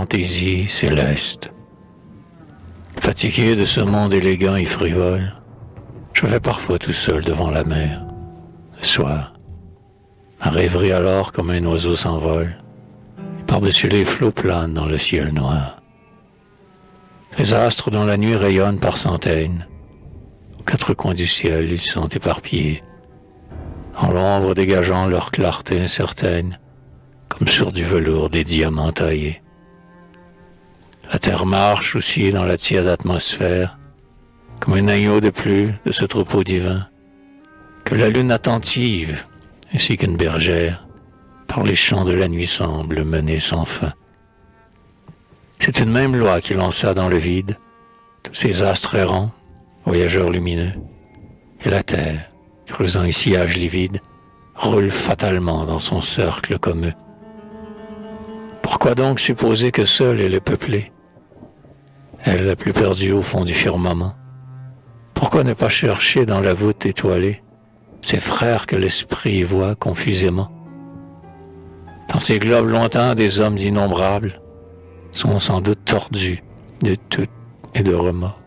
fantaisie céleste. Fatigué de ce monde élégant et frivole, je vais parfois tout seul devant la mer, le soir. Ma rêverie alors comme un oiseau s'envole, et par-dessus les flots plane dans le ciel noir. Les astres dans la nuit rayonnent par centaines, aux quatre coins du ciel ils sont éparpillés, dans l'ombre dégageant leur clarté incertaine, comme sur du velours des diamants taillés. La terre marche aussi dans la tiède atmosphère, comme un agneau de plus de ce troupeau divin, que la lune attentive, ainsi qu'une bergère, par les champs de la nuit semble mener sans fin. C'est une même loi qui lança dans le vide tous ces astres errants, voyageurs lumineux, et la terre, creusant un sillage livide, roule fatalement dans son cercle comme eux. Pourquoi donc supposer que seule elle est peuplée, elle la plus perdue au fond du firmament? Pourquoi ne pas chercher dans la voûte étoilée ces frères que l'esprit voit confusément? Dans ces globes lointains, des hommes innombrables sont sans doute tordus de tout et de remords,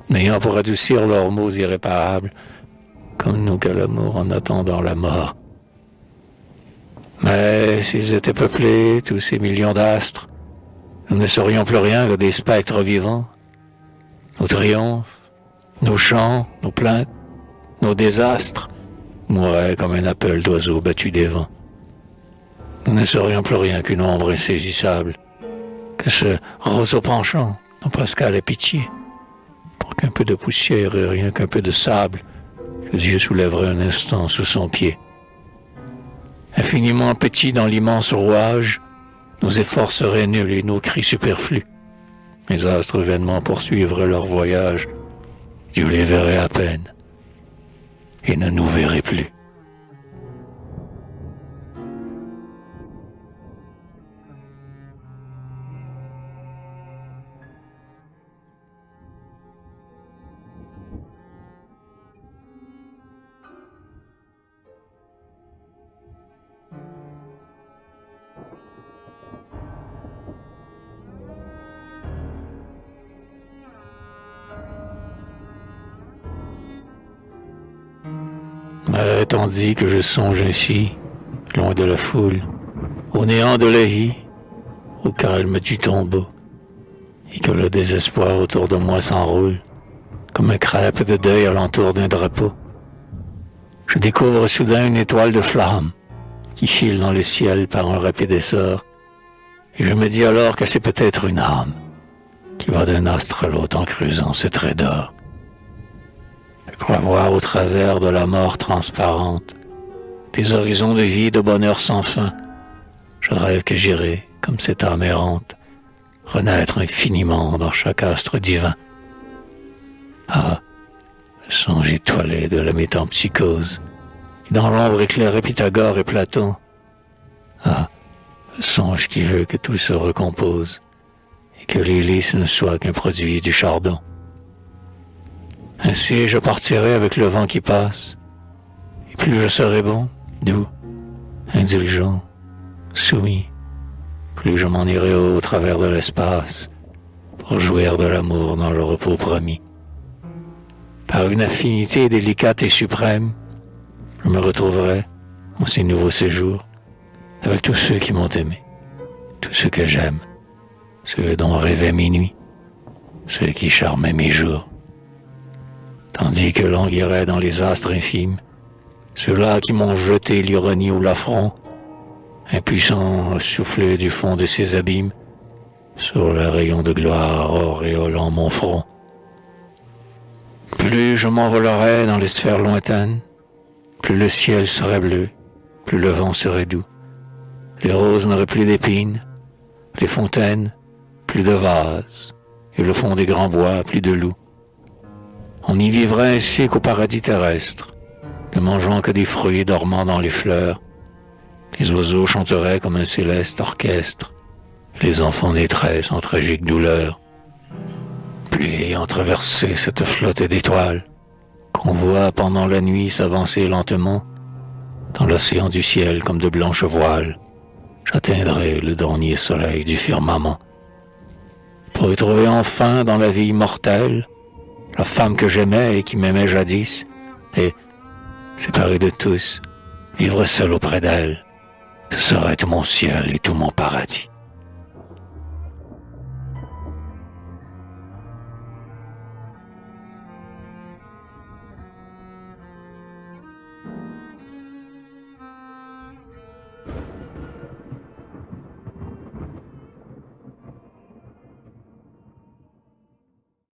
n'ayant pour adoucir leurs maux irréparables, comme nous que l'amour en attendant la mort. Mais s'ils étaient peuplés, tous ces millions d'astres, nous ne serions plus rien que des spectres vivants. Nos triomphes, nos chants, nos plaintes, nos désastres mourraient comme un appel d'oiseau battu des vents. Nous ne serions plus rien qu'une ombre insaisissable, que ce roseau penchant dont Pascal ait pitié, pour qu'un peu de poussière et rien qu'un peu de sable que Dieu soulèverait un instant sous son pied. Infiniment petits dans l'immense rouage, nos efforts seraient nuls et nos cris superflus. Les astres vainement poursuivraient leur voyage, Dieu les verrait à peine et ne nous verrait plus. Mais tandis que je songe ainsi, loin de la foule, au néant de la vie, au calme du tombeau, et que le désespoir autour de moi s'enroule, comme un crêpe de deuil alentour d'un drapeau, je découvre soudain une étoile de flamme qui file dans le ciel par un rapide essor, et je me dis alors que c'est peut-être une âme qui va d'un astre à l'autre en creusant ce trait d'or. Je crois voir au travers de la mort transparente des horizons de vie, de bonheur sans fin. Je rêve que j'irai, comme cette âme errante, renaître infiniment dans chaque astre divin. Ah, le songe étoilé de la métempsychose, qui dans l'ombre éclairait Pythagore et Platon. Ah, le songe qui veut que tout se recompose, et que l'hélice ne soit qu'un produit du chardon. Ainsi je partirai avec le vent qui passe, et plus je serai bon, doux, indulgent, soumis, plus je m'en irai au travers de l'espace, pour jouir de l'amour dans le repos promis. Par une affinité délicate et suprême, je me retrouverai, en ces nouveaux séjours, avec tous ceux qui m'ont aimé, tous ceux que j'aime, ceux dont rêvaient mes nuits, ceux qui charmaient mes jours. Tandis que languiraient dans les astres infimes ceux-là qui m'ont jeté l'ironie ou l'affront, impuissants à souffler du fond de ces abîmes, sur le rayon de gloire auréolant mon front. Plus je m'envolerais dans les sphères lointaines, plus le ciel serait bleu, plus le vent serait doux. Les roses n'auraient plus d'épines, les fontaines, plus de vases, et le fond des grands bois, plus de loups. On y vivrait ainsi qu'au paradis terrestre, ne mangeant que des fruits dormant dans les fleurs. Les oiseaux chanteraient comme un céleste orchestre, et les enfants naîtraient en tragique douleur. Puis, ayant traversé cette flotte d'étoiles, qu'on voit pendant la nuit s'avancer lentement, dans l'océan du ciel comme de blanches voiles, j'atteindrai le dernier soleil du firmament. pour y trouver enfin dans la vie immortelle la femme que j'aimais et qui m'aimait jadis, et, séparé de tous, vivre seul auprès d'elle, ce serait tout mon ciel et tout mon paradis.